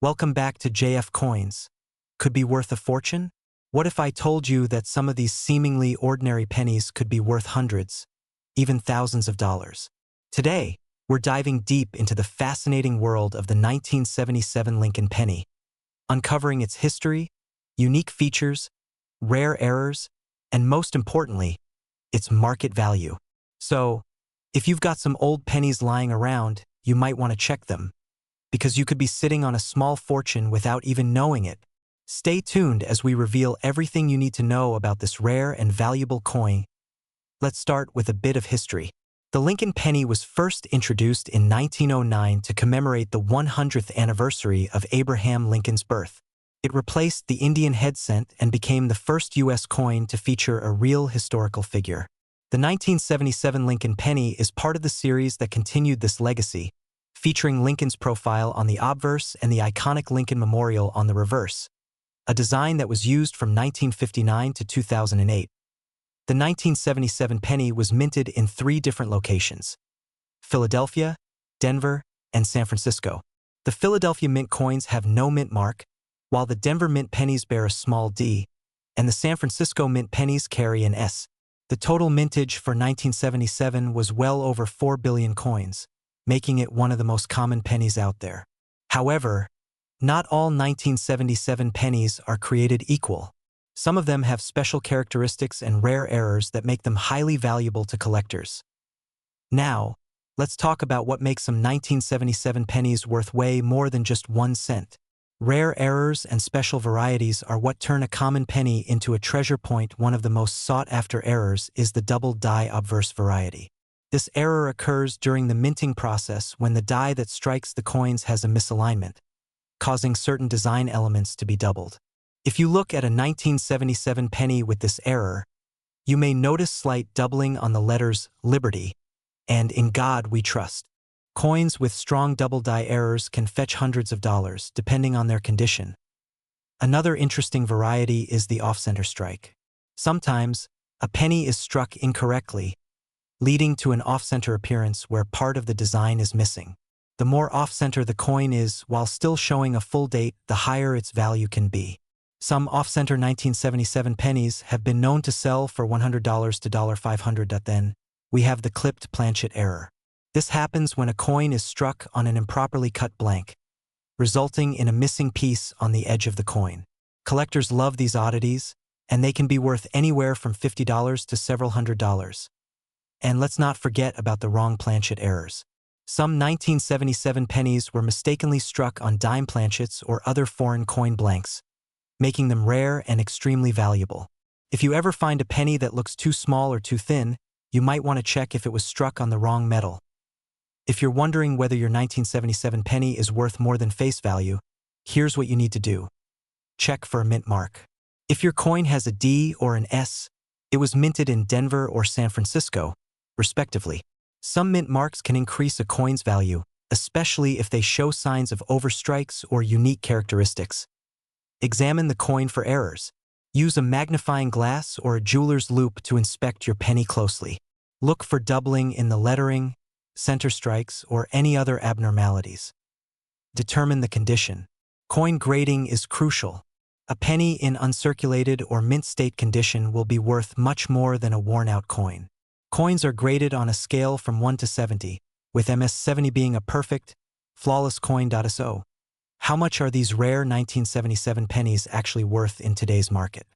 Welcome back to JF Coins. Could be worth a fortune? What if I told you that some of these seemingly ordinary pennies could be worth hundreds, even thousands of dollars? Today, we're diving deep into the fascinating world of the 1977 Lincoln penny, uncovering its history, unique features, rare errors, and most importantly, its market value. So, if you've got some old pennies lying around, you might want to check them, because you could be sitting on a small fortune without even knowing it. Stay tuned as we reveal everything you need to know about this rare and valuable coin. Let's start with a bit of history. The Lincoln penny was first introduced in 1909 to commemorate the 100th anniversary of Abraham Lincoln's birth. It replaced the Indian head cent and became the first U.S. coin to feature a real historical figure. The 1977 Lincoln penny is part of the series that continued this legacy, featuring Lincoln's profile on the obverse and the iconic Lincoln Memorial on the reverse, a design that was used from 1959 to 2008. The 1977 penny was minted in 3 different locations: Philadelphia, Denver, and San Francisco. The Philadelphia mint coins have no mint mark, while the Denver mint pennies bear a small D, and the San Francisco mint pennies carry an S. The total mintage for 1977 was well over 4 billion coins, making it one of the most common pennies out there. However, not all 1977 pennies are created equal. Some of them have special characteristics and rare errors that make them highly valuable to collectors. Now, let's talk about what makes some 1977 pennies worth way more than just 1 cent. Rare errors and special varieties are what turn a common penny into a treasure point. One of the most sought-after errors is the double die obverse variety. This error occurs during the minting process when the die that strikes the coins has a misalignment, causing certain design elements to be doubled. If you look at a 1977 penny with this error, you may notice slight doubling on the letters Liberty and In God We Trust. Coins with strong double die errors can fetch hundreds of dollars, depending on their condition. Another interesting variety is the off-center strike. Sometimes, a penny is struck incorrectly, leading to an off-center appearance where part of the design is missing. The more off-center the coin is while still showing a full date, the higher its value can be. Some off-center 1977 pennies have been known to sell for $100 to $500. Then, we have the clipped planchet error. This happens when a coin is struck on an improperly cut blank, resulting in a missing piece on the edge of the coin. Collectors love these oddities, and they can be worth anywhere from $50 to several $100s. And let's not forget about the wrong planchet errors. Some 1977 pennies were mistakenly struck on dime planchets or other foreign coin blanks, making them rare and extremely valuable. If you ever find a penny that looks too small or too thin, you might want to check if it was struck on the wrong metal. If you're wondering whether your 1977 penny is worth more than face value, here's what you need to do. Check for a mint mark. If your coin has a D or an S, it was minted in Denver or San Francisco, respectively. Some mint marks can increase a coin's value, especially if they show signs of overstrikes or unique characteristics. Examine the coin for errors. Use a magnifying glass or a jeweler's loupe to inspect your penny closely. Look for doubling in the lettering, center strikes, or any other abnormalities. Determine the condition. Coin grading is crucial. A penny in uncirculated or mint state condition will be worth much more than a worn-out coin. Coins are graded on a scale from 1 to 70, with MS-70 being a perfect, flawless coin. So, how much are these rare 1977 pennies actually worth in today's market?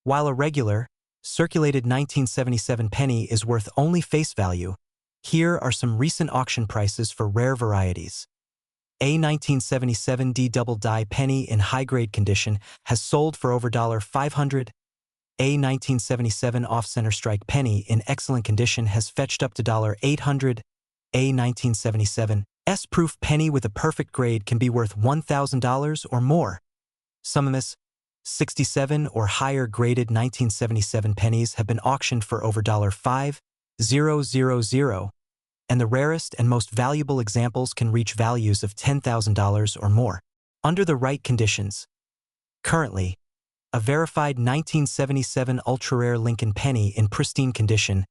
While a regular, circulated 1977 penny is worth only face value, here are some recent auction prices for rare varieties. A 1977 D double die penny in high-grade condition has sold for over $500. A 1977 off-center strike penny in excellent condition has fetched up to $800. A 1977 S-proof penny with a perfect grade can be worth $1,000 or more. Some MS-67 or higher graded 1977 pennies have been auctioned for over $5,000, and the rarest and most valuable examples can reach values of $10,000 or more. Under the right conditions. Currently, a verified 1977 ultra-rare Lincoln penny in pristine condition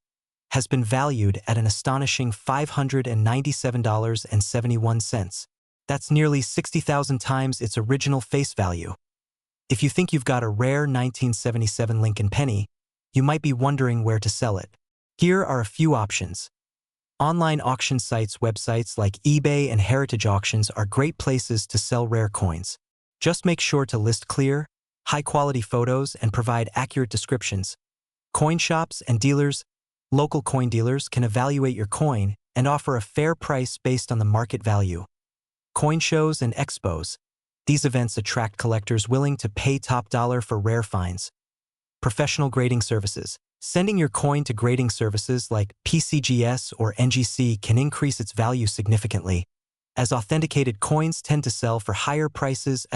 has been valued at an astonishing $597.71. That's nearly 60,000 times its original face value. If you think you've got a rare 1977 Lincoln penny, you might be wondering where to sell it. Here are a few options. Online auction sites, websites like eBay and heritage auctions are great places to sell rare coins. Just make sure to list clear, high-quality photos and provide accurate descriptions. Coin shops and dealers, local coin dealers can evaluate your coin and offer a fair price based on the market value. Coin shows and expos. These events attract collectors willing to pay top dollar for rare finds. Professional grading services. Sending your coin to grading services like PCGS or NGC can increase its value significantly, as authenticated coins tend to sell for higher prices.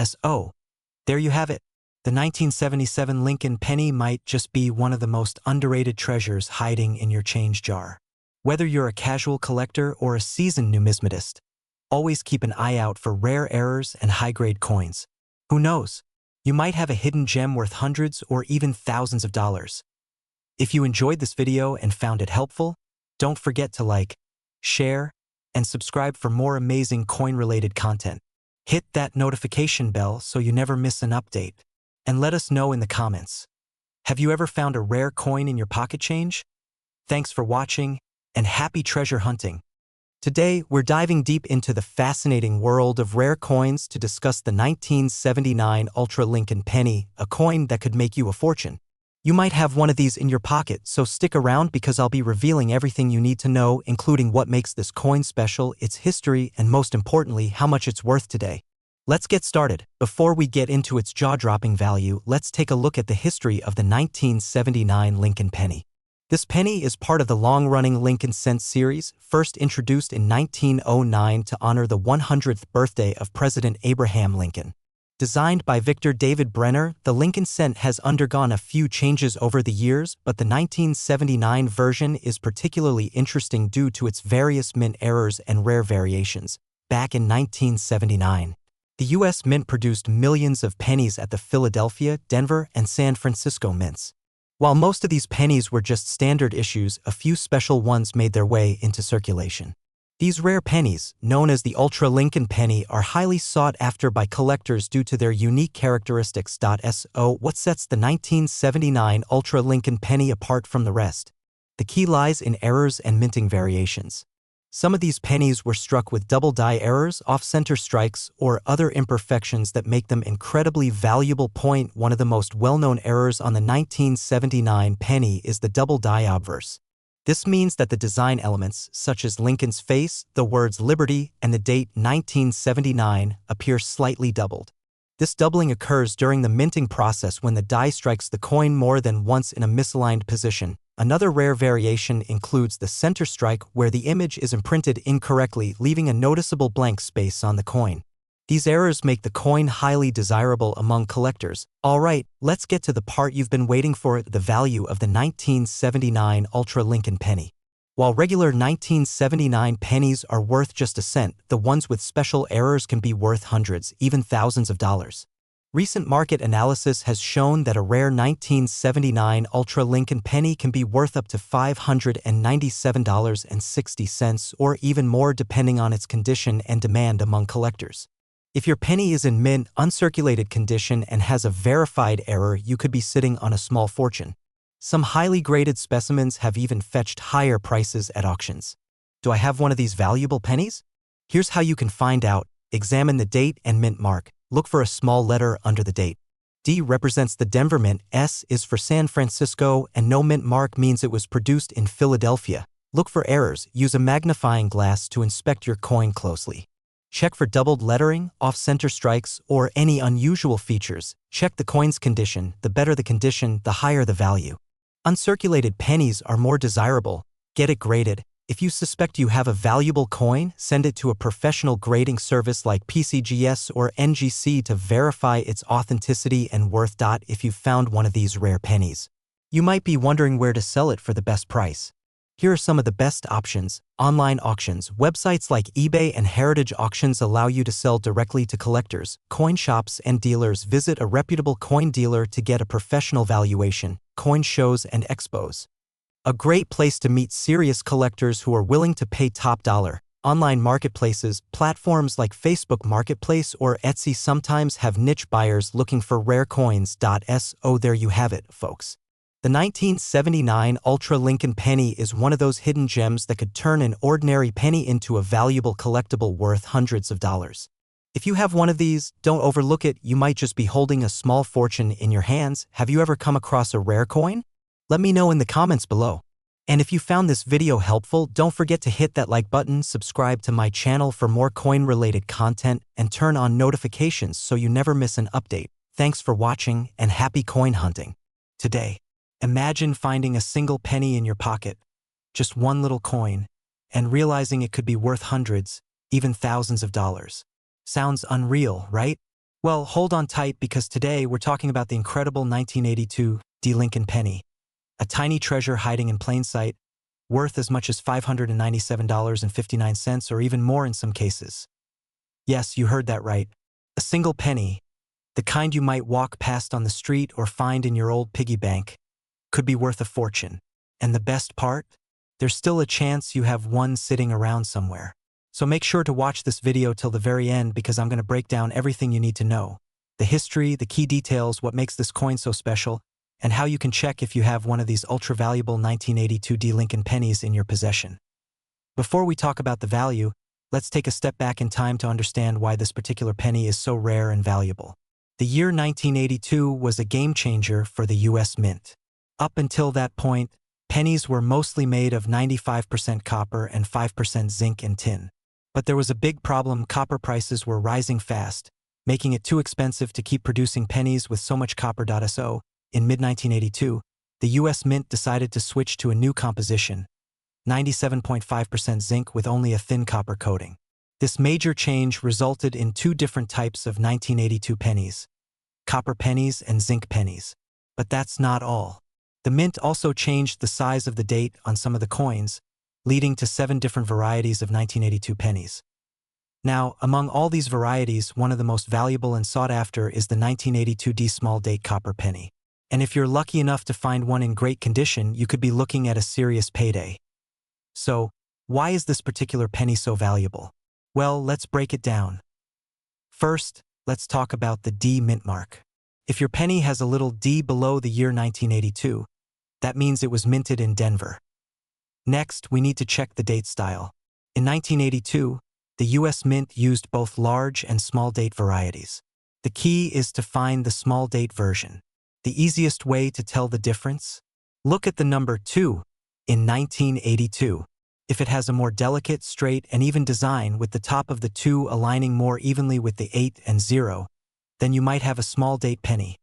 There you have it. The 1977 Lincoln penny might just be one of the most underrated treasures hiding in your change jar. Whether you're a casual collector or a seasoned numismatist, always keep an eye out for rare errors and high-grade coins. Who knows? You might have a hidden gem worth hundreds or even thousands of dollars. If you enjoyed this video and found it helpful, don't forget to like, share, and subscribe for more amazing coin-related content. Hit that notification bell so you never miss an update. And let us know in the comments. Have you ever found a rare coin in your pocket change? Thanks for watching, and happy treasure hunting. Today, we're diving deep into the fascinating world of rare coins to discuss the 1979 Ultra Lincoln penny, a coin that could make you a fortune. You might have one of these in your pocket, so stick around because I'll be revealing everything you need to know, including what makes this coin special, its history, and most importantly, how much it's worth today. Let's get started. Before we get into its jaw-dropping value, let's take a look at the history of the 1979 Lincoln penny. This penny is part of the long-running Lincoln cent series, first introduced in 1909 to honor the 100th birthday of President Abraham Lincoln. Designed by Victor David Brenner, the Lincoln cent has undergone a few changes over the years, but the 1979 version is particularly interesting due to its various mint errors and rare variations. Back in 1979, the U.S. Mint produced millions of pennies at the Philadelphia, Denver, and San Francisco mints. While most of these pennies were just standard issues, a few special ones made their way into circulation. These rare pennies, known as the Ultra Lincoln penny, are highly sought after by collectors due to their unique characteristics. What sets the 1979 Ultra Lincoln penny apart from the rest? The key lies in errors and minting variations. Some of these pennies were struck with double die errors, off-center strikes, or other imperfections that make them incredibly valuable. One of the most well-known errors on the 1979 penny is the double die obverse. This means that the design elements, such as Lincoln's face, the words Liberty, and the date 1979, appear slightly doubled. This doubling occurs during the minting process when the die strikes the coin more than once in a misaligned position. Another rare variation includes the center strike, where the image is imprinted incorrectly, leaving a noticeable blank space on the coin. These errors make the coin highly desirable among collectors. Alright, let's get to the part you've been waiting for, the value of the 1979 Ultra Lincoln penny. While regular 1979 pennies are worth just a cent, the ones with special errors can be worth hundreds, even thousands of dollars. Recent market analysis has shown that a rare 1979 Ultra Lincoln penny can be worth up to $597.60 or even more depending on its condition and demand among collectors. If your penny is in mint, uncirculated condition and has a verified error, you could be sitting on a small fortune. Some highly graded specimens have even fetched higher prices at auctions. Do I have one of these valuable pennies? Here's how you can find out. Examine the date and mint mark. Look for a small letter under the date. D represents the Denver Mint, S is for San Francisco, and no mint mark means it was produced in Philadelphia. Look for errors. Use a magnifying glass to inspect your coin closely. Check for doubled lettering, off-center strikes, or any unusual features. Check the coin's condition. The better the condition, the higher the value. Uncirculated pennies are more desirable. Get it graded. If you suspect you have a valuable coin, send it to a professional grading service like PCGS or NGC to verify its authenticity and worth. If you've found one of these rare pennies, you might be wondering where to sell it for the best price. Here are some of the best options. Online auctions. Websites like eBay and heritage auctions allow you to sell directly to collectors. Coin shops and dealers. Visit a reputable coin dealer to get a professional valuation. Coin shows and expos. A great place to meet serious collectors who are willing to pay top dollar. Online marketplaces, platforms like Facebook Marketplace or Etsy sometimes have niche buyers looking for rare coins. So there you have it, folks. The 1979 Ultra Lincoln penny is one of those hidden gems that could turn an ordinary penny into a valuable collectible worth hundreds of dollars. If you have one of these, don't overlook it. You might just be holding a small fortune in your hands. Have you ever come across a rare coin? Let me know in the comments below. And if you found this video helpful, don't forget to hit that like button, subscribe to my channel for more coin-related content, and turn on notifications so you never miss an update. Thanks for watching and happy coin hunting. Today, imagine finding a single penny in your pocket, just one little coin, and realizing it could be worth hundreds, even thousands of dollars. Sounds unreal, right? Well, hold on tight because today we're talking about the incredible 1982 Lincoln penny. A tiny treasure hiding in plain sight, worth as much as $597.59 or even more in some cases. Yes, you heard that right. A single penny, the kind you might walk past on the street or find in your old piggy bank, could be worth a fortune. And the best part? There's still a chance you have one sitting around somewhere. So make sure to watch this video till the very end because I'm going to break down everything you need to know. The history, the key details, what makes this coin so special, and how you can check if you have one of these ultra-valuable 1982 Lincoln pennies in your possession. Before we talk about the value, let's take a step back in time to understand why this particular penny is so rare and valuable. The year 1982 was a game-changer for the U.S. Mint. Up until that point, pennies were mostly made of 95% copper and 5% zinc and tin. But there was a big problem. Copper prices were rising fast, making it too expensive to keep producing pennies with so much copper. So, in mid-1982, the U.S. Mint decided to switch to a new composition, 97.5% zinc with only a thin copper coating. This major change resulted in two different types of 1982 pennies, copper pennies and zinc pennies. But that's not all. The Mint also changed the size of the date on some of the coins, leading to 7 different varieties of 1982 pennies. Now, among all these varieties, one of the most valuable and sought after is the 1982 small date copper penny. And if you're lucky enough to find one in great condition, you could be looking at a serious payday. So, why is this particular penny so valuable? Well, let's break it down. First, let's talk about the D mint mark. If your penny has a little D below the year 1982, that means it was minted in Denver. Next, we need to check the date style. In 1982, the U.S. Mint used both large and small date varieties. The key is to find the small date version. The easiest way to tell the difference? Look at the number 2 in 1982. If it has a more delicate, straight, and even design with the top of the 2 aligning more evenly with the 8 and 0, then you might have a small date penny.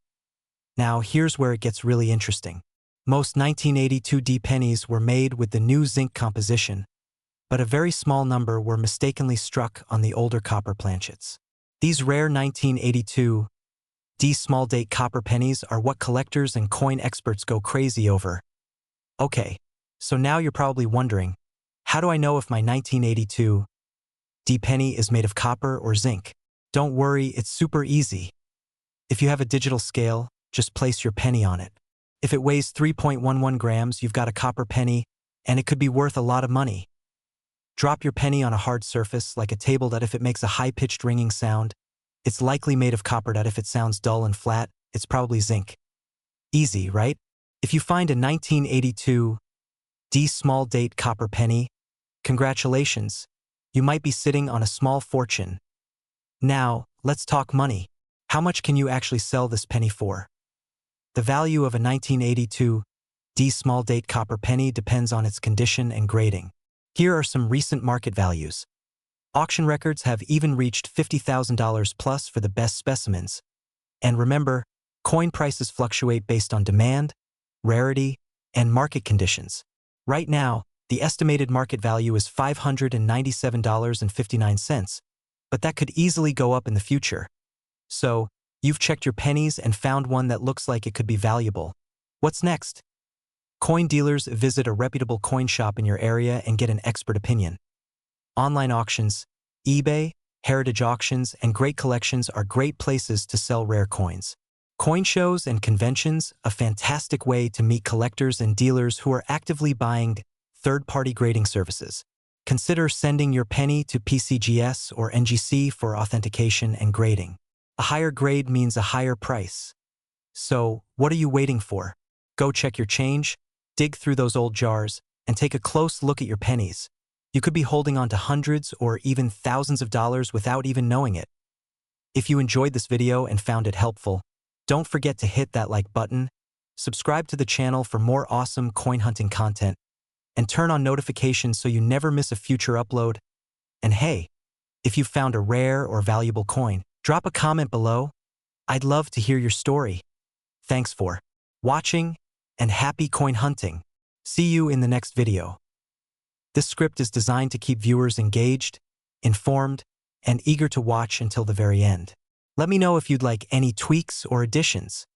Now, here's where it gets really interesting. Most 1982 D pennies were made with the new zinc composition, but a very small number were mistakenly struck on the older copper planchets. These rare 1982 D small date copper pennies are what collectors and coin experts go crazy over. Okay, so now you're probably wondering, how do I know if my 1982 D penny is made of copper or zinc? Don't worry, it's super easy. If you have a digital scale, just place your penny on it. If it weighs 3.11 grams, you've got a copper penny, and it could be worth a lot of money. Drop your penny on a hard surface, like a table, that if it makes a high-pitched ringing sound, it's likely made of copper. That if it sounds dull and flat, it's probably zinc. Easy, right? If you find a 1982 D small date copper penny, congratulations, you might be sitting on a small fortune. Now, let's talk money. How much can you actually sell this penny for? The value of a 1982 D small date copper penny depends on its condition and grading. Here are some recent market values. Auction records have even reached $50,000 plus for the best specimens. And remember, coin prices fluctuate based on demand, rarity, and market conditions. Right now, the estimated market value is $597.59, but that could easily go up in the future. So, you've checked your pennies and found one that looks like it could be valuable. What's next? Coin dealers visit a reputable coin shop in your area and get an expert opinion. Online auctions, eBay, heritage auctions, and great collections are great places to sell rare coins. Coin shows and conventions, a fantastic way to meet collectors and dealers who are actively buying third-party grading services. Consider sending your penny to PCGS or NGC for authentication and grading. A higher grade means a higher price. So, what are you waiting for? Go check your change, dig through those old jars, and take a close look at your pennies. You could be holding on to hundreds or even thousands of dollars without even knowing it. If you enjoyed this video and found it helpful, don't forget to hit that like button, subscribe to the channel for more awesome coin hunting content, and turn on notifications so you never miss a future upload. And hey, if you found a rare or valuable coin, drop a comment below. I'd love to hear your story. Thanks for watching, and happy coin hunting. See you in the next video. This script is designed to keep viewers engaged, informed, and eager to watch until the very end. Let me know if you'd like any tweaks or additions.